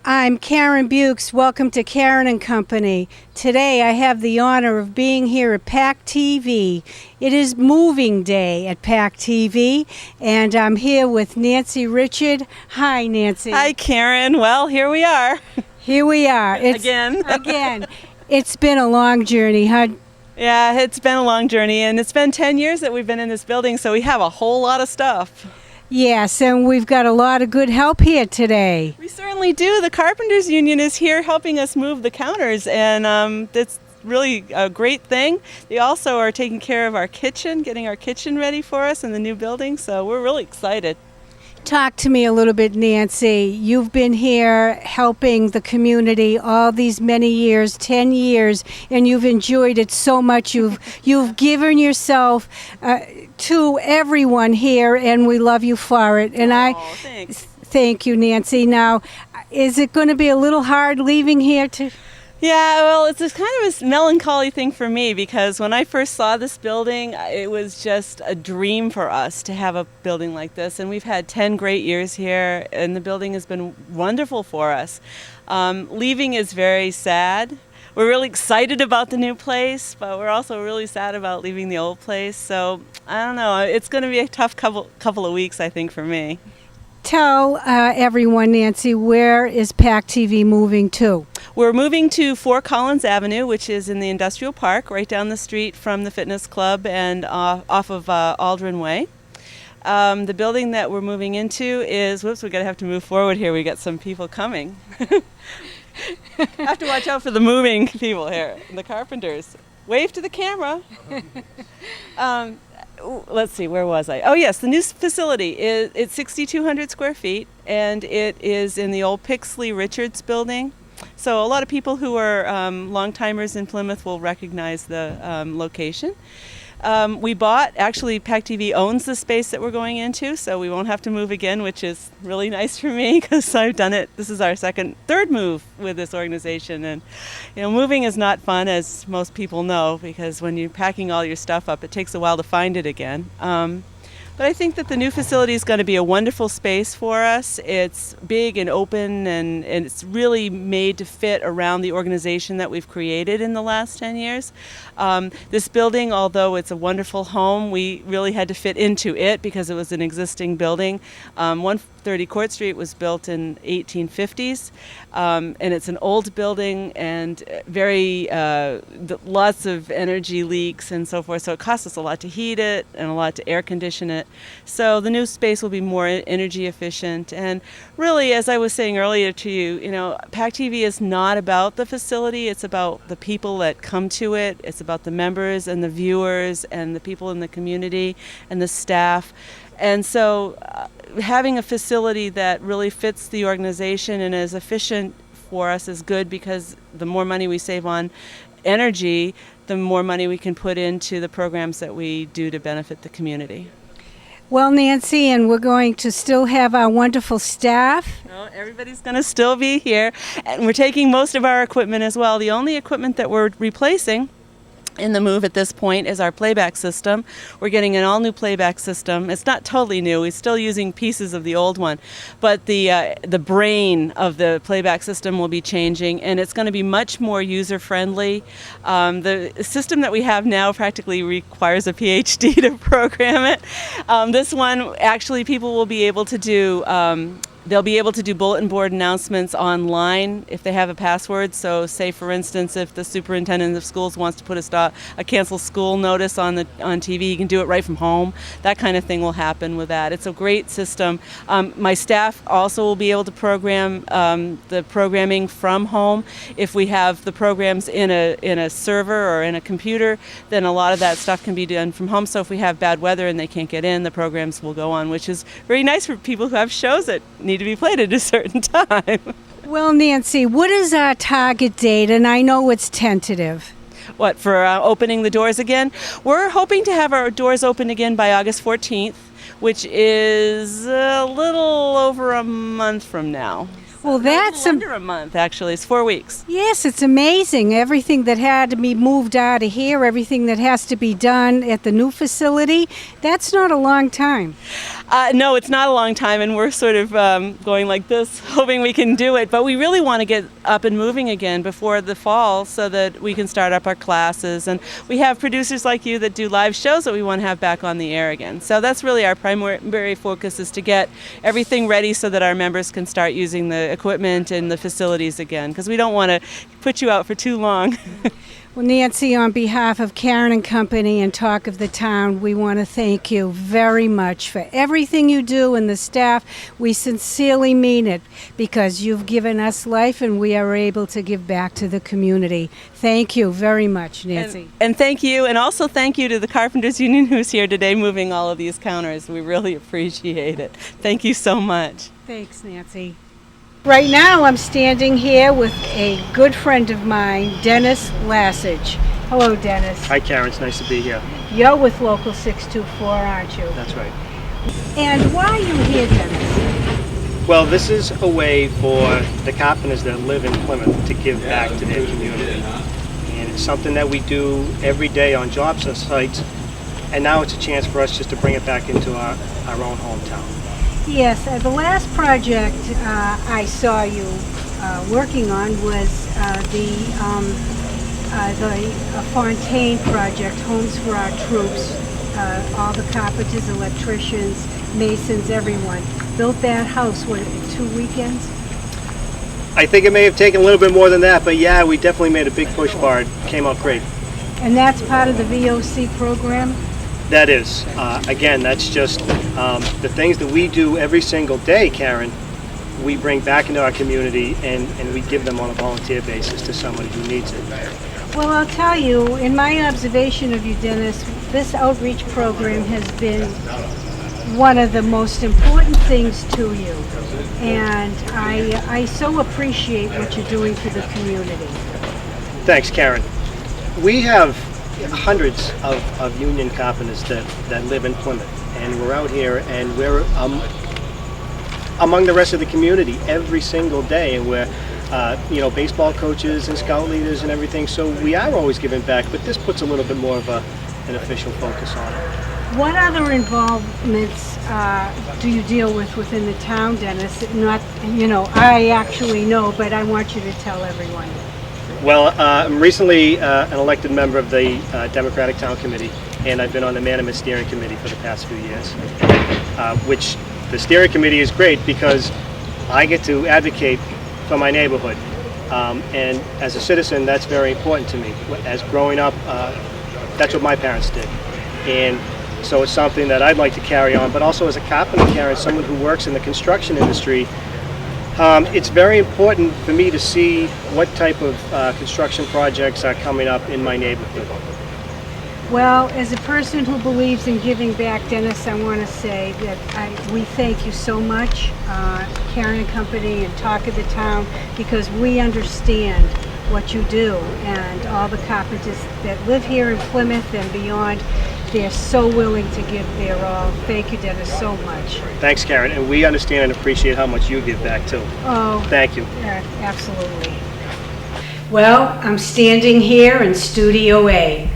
I'm Karen Bukes. Welcome to Karen and Company. Today I have the honor of being here at PAC-TV. It is moving day at PAC-TV, and I'm here with Nancy Richard. Hi, Nancy. Hi, Karen. Well, here we are. Here we are. Again. It's been a long journey, huh? Yeah, it's been a long journey, and it's been 10 years that we've been in this building, so we have a whole lot of stuff. Yes, and we've got a lot of good help here today. We certainly do. The Carpenters Union is here helping us move the counters, and it's really a great thing. They also are taking care of our kitchen, getting our kitchen ready for us in the new building, so we're really excited. Talk to me a little bit, Nancy. You've been here helping the community all these many years, 10 years, and you've enjoyed it so much. You've given yourself to everyone here, and we love you for it. And Thanks. Thank you, Nancy. Now, is it going to be a little hard leaving here to... Yeah, well, it's a kind of a melancholy thing for me because when I first saw this building, it was just a dream for us to have a building like this. And we've had 10 great years here, and the building has been wonderful for us. Leaving is very sad. We're really excited about the new place, but we're also really sad about leaving the old place. So, I don't know, it's going to be a tough couple of weeks, I think, for me. Tell everyone, Nancy, where is PAC-TV moving to? We're moving to 4 Collins Avenue, which is in the Industrial Park, right down the street from the fitness club and off of Aldrin Way. The building that we're moving into is, whoops, we're going to have to move forward here. We got some people coming. Have to watch out for the moving people here, the carpenters. Wave to the camera. Let's see, where was I? Oh yes, the new facility it's 6,200 square feet, and it is in the old Pixley Richards building. So a lot of people who are long-timers in Plymouth will recognize the location. We bought, actually PAC-TV owns the space that we're going into, so we won't have to move again, which is really nice for me because I've done it. This is our third move with this organization, and moving is not fun, as most people know, because when you're packing all your stuff up, it takes a while to find it again. But I think that the new facility is going to be a wonderful space for us. It's big and open, and it's really made to fit around the organization that we've created in the last 10 years. This building, although it's a wonderful home, we really had to fit into it because it was an existing building. 130 Court Street was built in 1850s, and it's an old building and lots of energy leaks and so forth, so it costs us a lot to heat it and a lot to air condition it. So the new space will be more energy efficient, and really, as I was saying earlier to you, PAC-TV is not about the facility, it's about the people that come to it, it's about the members and the viewers and the people in the community and the staff. And so having a facility that really fits the organization and is efficient for us is good, because the more money we save on energy, the more money we can put into the programs that we do to benefit the community. Well, Nancy, and we're going to still have our wonderful staff. No, everybody's going to still be here, and we're taking most of our equipment as well. The only equipment that we're replacing in the move at this point is our playback system. We're getting an all-new playback system. It's not totally new. We're still using pieces of the old one, but the brain of the playback system will be changing, and it's going to be much more user-friendly. The system that we have now practically requires a PhD to program it. This one, actually, people will be able to do they'll be able to do bulletin board announcements online if they have a password. So say, for instance, if the superintendent of schools wants to put a cancel school notice on TV, you can do it right from home. That kind of thing will happen with that. It's a great system. My staff also will be able to program the programming from home. If we have the programs in a server or in a computer, then a lot of that stuff can be done from home. So if we have bad weather and they can't get in, the programs will go on, which is very nice for people who have shows that need to be played at a certain time. Well, Nancy, what is our target date? And I know it's tentative. What, for opening the doors again? We're hoping to have our doors open again by August 14th, which is a little over a month from now. Well, that's under a month, actually. It's 4 weeks. Yes, it's amazing. Everything that had to be moved out of here, everything that has to be done at the new facility, that's not a long time. No, it's not a long time, and we're sort of going like this, hoping we can do it. But we really want to get up and moving again before the fall so that we can start up our classes. And we have producers like you that do live shows that we want to have back on the air again. So that's really our primary focus, is to get everything ready so that our members can start using the equipment and the facilities again, because we don't want to put you out for too long. Well, Nancy, on behalf of Karen and Company and Talk of the Town, we want to thank you very much for everything you do, and the staff. We sincerely mean it, because you've given us life and we are able to give back to the community. Thank you very much, Nancy. And thank you, and also thank you to the Carpenters Union who's here today moving all of these counters. We really appreciate it. Thank you so much. Thanks, Nancy. Right now I'm standing here with a good friend of mine, Dennis Lassage. Hello, Dennis. Hi, Karen. It's nice to be here. You're with Local 624, aren't you? That's right. And why are you here, Dennis? Well, this is a way for the carpenters that live in Plymouth to give back to their community. And it's something that we do every day on job sites. And now it's a chance for us just to bring it back into our own hometown. Yes, the last project I saw you working on was the Fontaine project, Homes for Our Troops. All the carpenters, electricians, masons, everyone built that house, what, in 2 weekends? I think it may have taken a little bit more than that, but yeah, we definitely made a big push for it. Came out great. And that's part of the VOC program? That is. Again, that's just the things that we do every single day, Karen, we bring back into our community, and we give them on a volunteer basis to somebody who needs it. Well, I'll tell you, in my observation of you, Dennis, this outreach program has been one of the most important things to you. And I so appreciate what you're doing for the community. Thanks, Karen. We have hundreds of union carpenters that live in Plymouth, and we're out here and we're among the rest of the community every single day, and we're baseball coaches and scout leaders and everything, so we are always giving back, but this puts a little bit more of an official focus on it. What other involvements do you deal with within the town, Dennis? Not, I actually know, but I want you to tell everyone. Well, I'm recently an elected member of the Democratic Town Committee, and I've been on the Management Steering Committee for the past few years, which the steering committee is great because I get to advocate for my neighborhood, and as a citizen, that's very important to me. As growing up, that's what my parents did, and so it's something that I'd like to carry on, but also as a carpenter, Karen, someone who works in the construction industry, it's very important for me to see what type of construction projects are coming up in my neighborhood. Well, as a person who believes in giving back, Dennis, I want to say that we thank you so much, Karen and Company and Talk of the Town, because we understand what you do, and all the carpenters that live here in Plymouth and beyond, they're so willing to give their all. Thank you, Dennis, so much. Thanks, Karen, and we understand and appreciate how much you give back too. Oh, thank you. Absolutely. Well, I'm standing here in Studio A.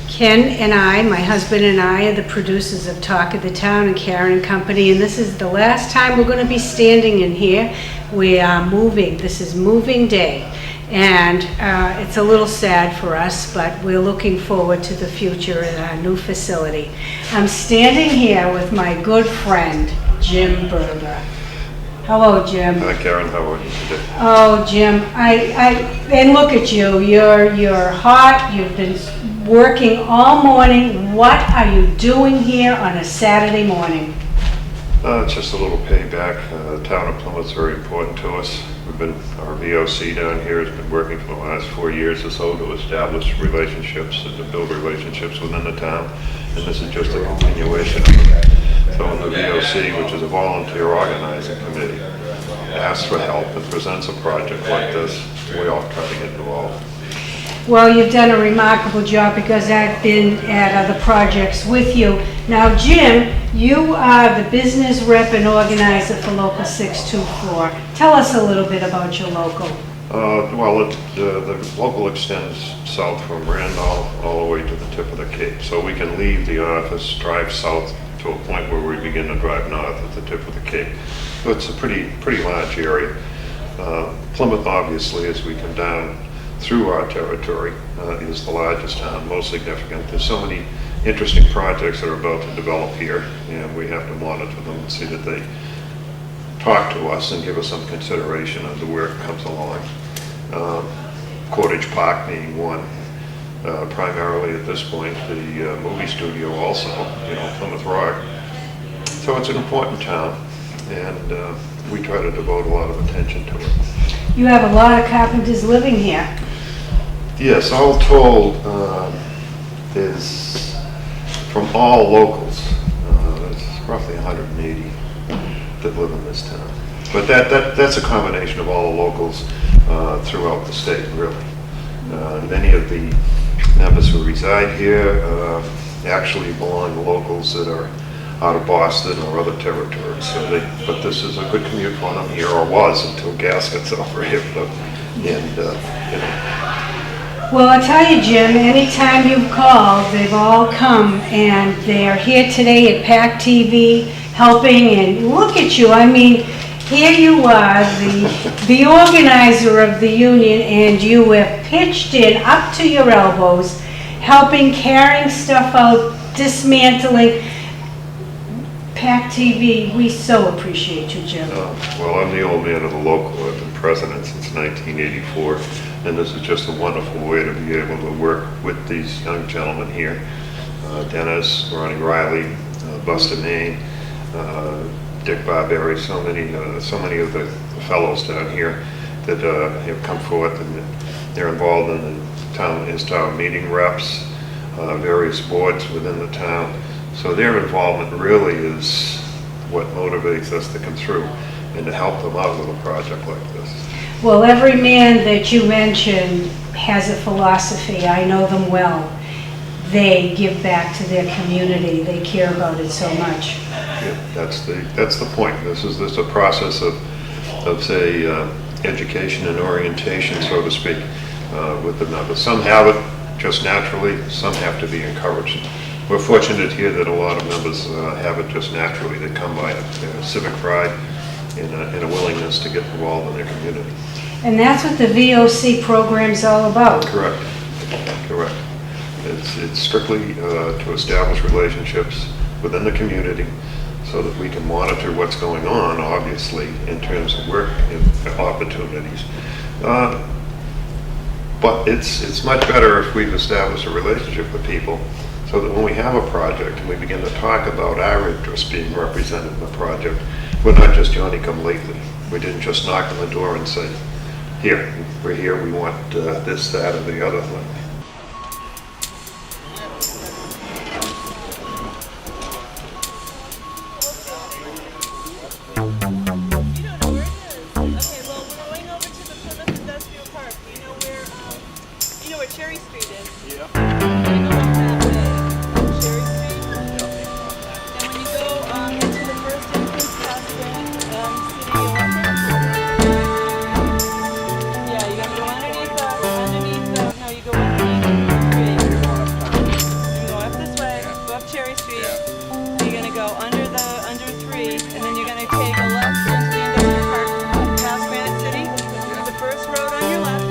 Ken and I, my husband and I, are the producers of Talk of the Town and Karen and Company, and this is the last time we're going to be standing in here. We are moving. This is moving day. And it's a little sad for us, but we're looking forward to the future in our new facility. I'm standing here with my good friend, Jim Berger. Hello, Jim. Hi, Karen. How are you today? Oh, Jim, and look at you. You're hot. You've been working all morning. What are you doing here on a Saturday morning? It's just a little payback. The town of Plymouth is very important to us. Our VOC down here has been working for the last 4 years or so to establish relationships and to build relationships within the town. And this is just a continuation of it. So when the VOC, which is a volunteer organizing committee, asks for help and presents a project like this, we all try to get involved. Well, you've done a remarkable job because I've been at other projects with you. Now, Jim, you are the business rep and organizer for Local 624. Tell us a little bit about your local. The local extends south from Randolph all the way to the tip of the Cape. So we can leave the office, drive south to to a point where we begin to drive north at the tip of the Cape. So it's a pretty large area. Plymouth, obviously, as we come down through our territory, is the largest town, most significant. There's so many interesting projects that are about to develop here, and we have to monitor them and see that they talk to us and give us some consideration of the work that comes along. Cottage Park being one, primarily at this point, the movie studio also, Plymouth Rock. So it's an important town, and we try to devote a lot of attention to it. You have a lot of carpenters living here. Yes, all told, is from all locals, there's roughly 180 that live in this town. But that's a combination of all the locals throughout the state, really. Many of the members who reside here actually belong to locals that are out of Boston or other territories. But this is a good commute for them here, or was until gas gets overheated. Well, I'll tell you, Jim, anytime you've called, they've all come, and they are here today at PAC-TV helping, and look at you. I mean, here you are, the organizer of the union, and you have pitched in up to your elbows, helping, carrying stuff out, dismantling. PAC-TV, we so appreciate you, Jim. Well, I'm the old man of the local. I've been president since 1984, and this is just a wonderful way to be able to work with these young gentlemen here. Dennis, Ronnie Riley, Buster Main, Dick Barberry, so many of the fellows down here that have come forth, and they're involved in the town meeting reps, various boards within the town. So their involvement really is what motivates us to come through and to help them out with a project like this. Well, every man that you mentioned has a philosophy. I know them well. They give back to their community. They care about it so much. Yeah, that's the point. This is a process of say education and orientation, so to speak, with the members. Some have it just naturally. Some have to be encouraged. We're fortunate here that a lot of members have it just naturally. They come by a civic pride and a willingness to get involved in their community. And that's what the VOC program's all about. Correct. It's strictly to establish relationships within the community so that we can monitor what's going on, obviously, in terms of work and opportunities. But it's much better if we've established a relationship with people so that when we have a project and we begin to talk about our interests being represented in the project, we're not just Johnny-come-lately. We didn't just knock on the door and say, here, we're here, we want this, that, or the other thing. Cherry Street is. Yeah. You're gonna go up that Cherry Street. Yeah. And when you go into the first entrance past the city yeah, you gotta go underneath, no, you go underneath, you go up this way, go up Cherry Street, you're gonna go under 3, and then you're gonna take a left into the industrial park past Granite City. The first road on your left,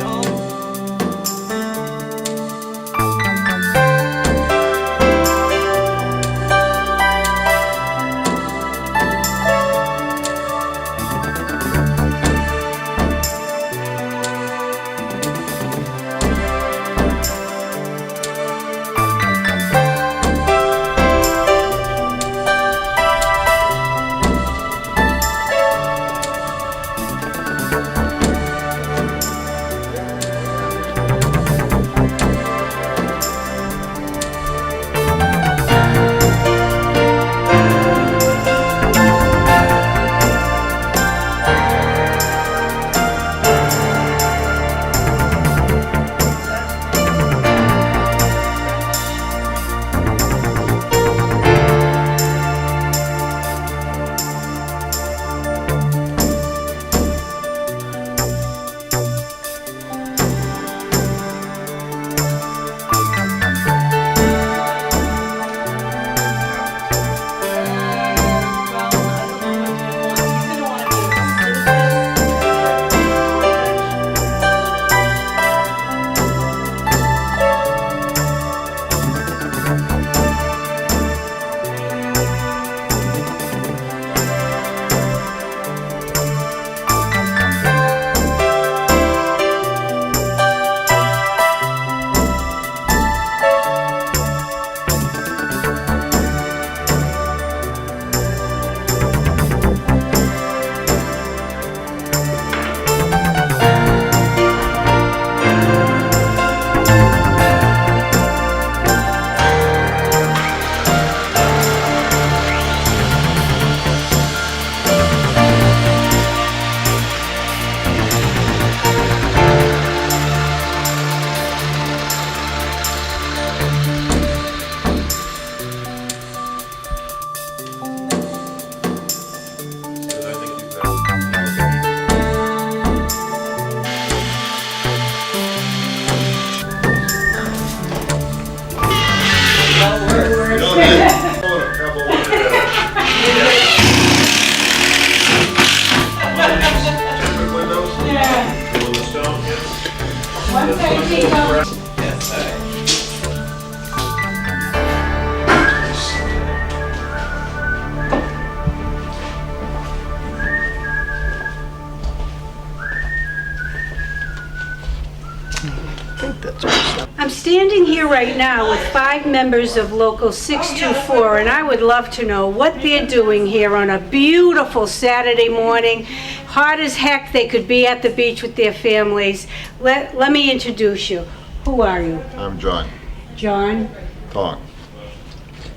I'm standing here right now with 5 members of Local 624, and I would love to know what they're doing here on a beautiful Saturday morning. Hot as heck, they could be at the beach with their families. Let me introduce you. Who are you? I'm John. John? Talk.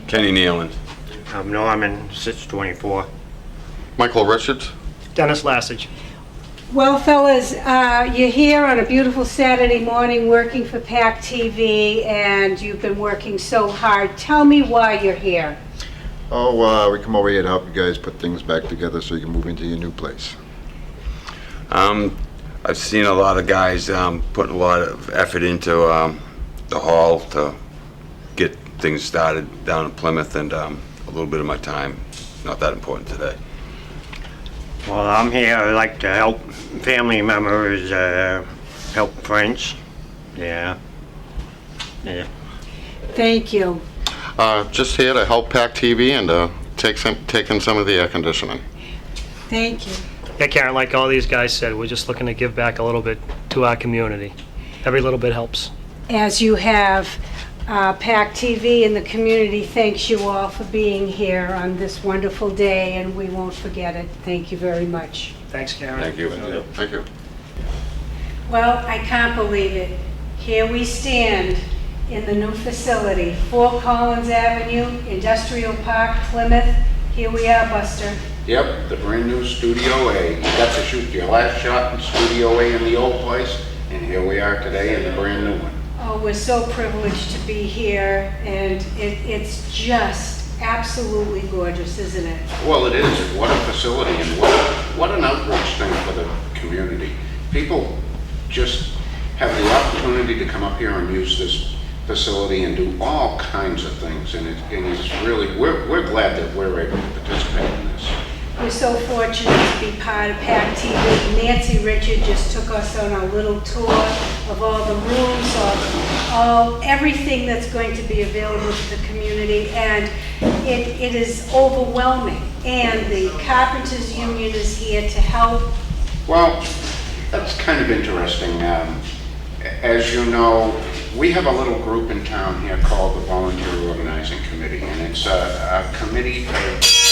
Kenny Nealon. I'm Norman, 624. Michael Richards. Dennis Lassage. Well, fellas, you're here on a beautiful Saturday morning working for PAC-TV, and you've been working so hard. Tell me why you're here. Oh, we come over here to help you guys put things back together so you can move into your new place. I've seen a lot of guys putting a lot of effort into the hall to get things started down in Plymouth, and a little bit of my time, not that important today. Well, I'm here. I like to help family members, help friends. Yeah. Thank you. Just here to help PAC-TV and take in some of the air conditioning. Thank you. Yeah, Karen, like all these guys said, we're just looking to give back a little bit to our community. Every little bit helps. As you have, PAC-TV and the community thanks you all for being here on this wonderful day, and we won't forget it. Thank you very much. Thanks, Karen. Thank you. Thank you. Well, I can't believe it. Here we stand in the new facility, 4 Collins Avenue, Industrial Park, Plymouth. Here we are, Buster. Yep, the brand new Studio A. You got to shoot your last shot in Studio A in the old place, and here we are today in the brand new one. Oh, we're so privileged to be here, and it's just absolutely gorgeous, isn't it? Well, it is. What a facility, and what an outreach thing for the community. People just have the opportunity to come up here and use this facility and do all kinds of things, and it's really, we're glad that we're able to participate in this. We're so fortunate to be part of PAC-TV. Nancy Richard just took us on a little tour of all the rooms, of everything that's going to be available to the community, and it is overwhelming. And the Carpenters Union is here to help. Well, that's kind of interesting. As you know, we have a little group in town here called the Volunteer Organizing Committee, and it's a committee of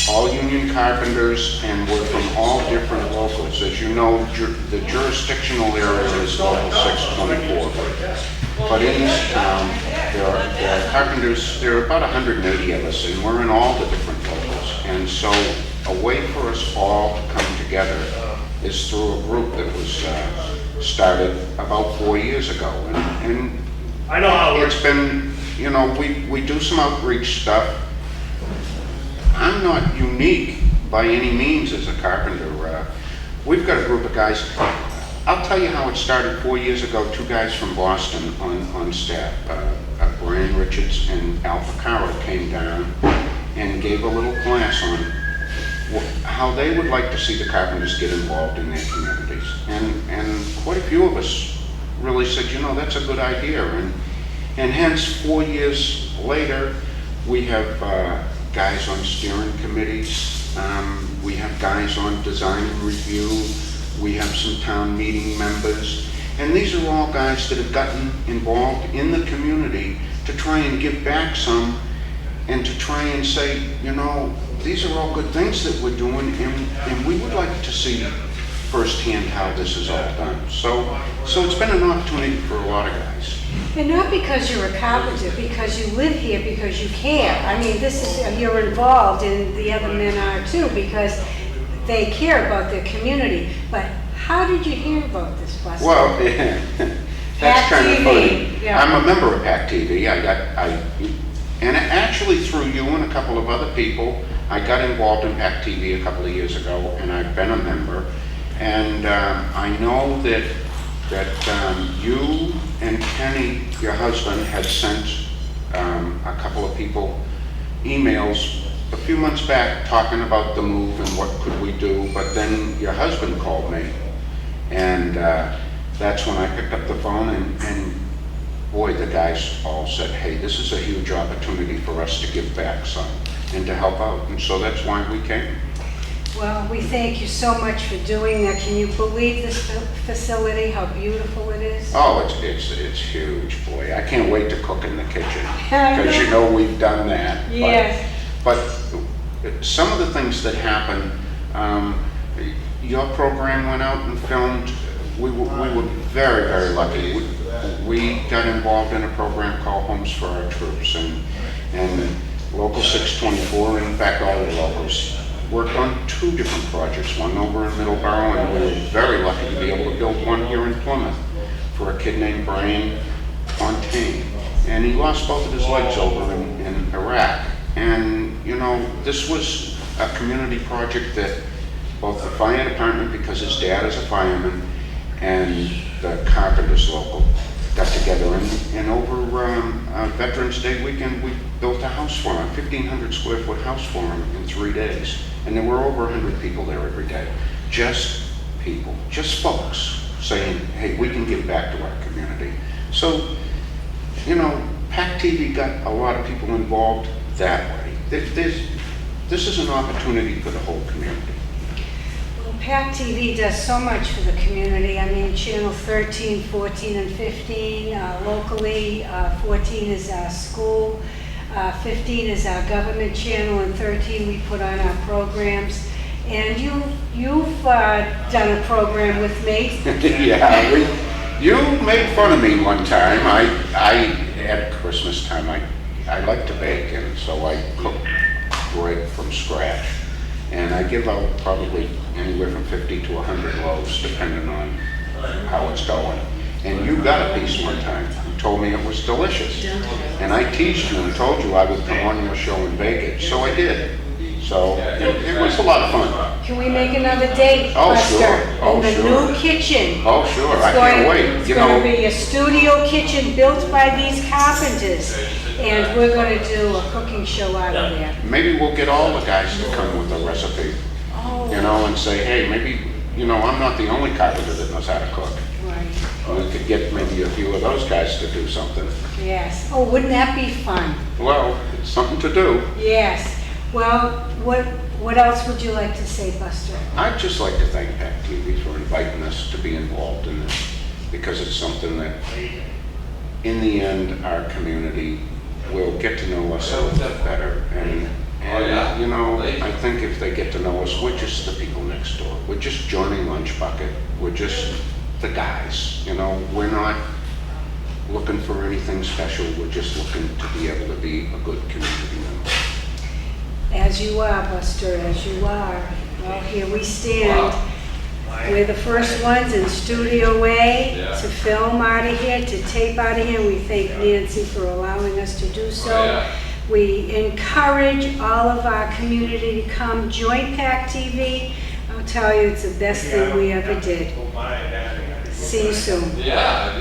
all union carpenters, and we're from all different locals. As you know, the jurisdictional area is Local 624. But in this town, there are carpenters, there are about 180 of us, and we're in all the different locals. And so a way for us all to come together is through a group that was started about 4 years ago. And I know how it works. it's been, you know, we do some outreach stuff. I'm not unique by any means as a carpenter. We've got a group of guys. I'll tell you how it started 4 years ago. 2 guys from Boston on staff, Brian Richards and Al Ficara, came down and gave a little class on how they would like to see the carpenters get involved in their communities. And quite a few of us really said, you know, that's a good idea. And hence, 4 years later, we have guys on steering committees, we have guys on design and review, we have some town meeting members, and these are all guys that have gotten involved in the community to try and give back some, and to try and say, you know, these are all good things that we're doing, and we would like to see firsthand how this is all done. So it's been an opportunity for a lot of guys. And not because you're a carpenter, because you live here, because you care. I mean, you're involved, and the other men are too, because they care about their community. But how did you hear about this, Buster? Well, that's kind of funny. Yeah. I'm a member of PAC-TV. And actually through you and a couple of other people, I got involved in PAC-TV a couple of years ago, and I've been a member. And I know that you and Kenny, your husband, had sent a couple of people emails a few months back talking about the move and what could we do, but then your husband called me, and that's when I picked up the phone, and guys all said, hey, this is a huge opportunity for us to give back some and to help out. And so that's why we came. Well, we thank you so much for doing that. Can you believe this facility, how beautiful it is? Oh, it's huge, boy. I can't wait to cook in the kitchen, I because you know. know we've done that. Yes. But some of the things that happened, your program went out and filmed. We were very, very lucky. We got involved in a program called Homes for Our Troops, and Local 624, and in fact all the locals, worked on 2 different projects, one over in Middleborough, and we were very lucky to be able to build one here in Plymouth for a kid named Brian Fontaine. And he lost both of his legs over in Iraq. And, you know, this was a community project that both the fire department, because his dad is a fireman, and the Carpenters local got together, and over Veterans Day weekend, we built a house for him, a 1,500 square foot house for him in 3 days. And there were over 100 people there every day. Just people, just folks saying, hey, we can give back to our community. So, you know, PAC-TV got a lot of people involved that way. This is an opportunity for the whole community. Well, PAC-TV does so much for the community. I mean, channel 13, 14, and 15, locally, 14 is our school, 15 is our government channel, and 13 we put on our programs. And you've done a program with me. Yeah, you made fun of me one time. I at Christmas time, I like to bake, and so I cook bread from scratch. And I give out probably anywhere from 50 to 100 loaves, depending on how it's going. And you got a piece one time. You told me it was delicious. And I teased you and told you I would come on your show and bake it. So I did. So it was a lot of fun. Can we make another date, Oh, Buster? sure. Oh, in the sure. new kitchen. Oh, sure. I can't wait. It's going to be a studio kitchen built by these carpenters. And we're going to do a cooking show out of there. Maybe we'll get all the guys to come with a recipe, Oh, you know, and say, hey, maybe, you know, I'm not the only carpenter that knows how to cook. right. We could get maybe a few of those guys to do something. Yes. Oh, wouldn't that be fun? Well, it's something to do. Yes. Well, what else would you like to say, Buster? I'd just like to thank PAC-TV for inviting us to be involved in this, because it's something that, in the end, our community will get to know us a little bit better. And you know, I think if they get to know us, we're just the people next door. We're just Johnny Lunch Bucket. We're just the guys. You know, we're not looking for anything special. We're just looking to be able to be a good community member. As you are, Buster, as you are. Well, here we stand. We're the first ones in Studio A to film out of here, to tape out of here. We thank Nancy for allowing us to do so. We encourage all of our community to come join PAC-TV. I'll tell you, it's the best thing we ever did. See you soon. Yeah.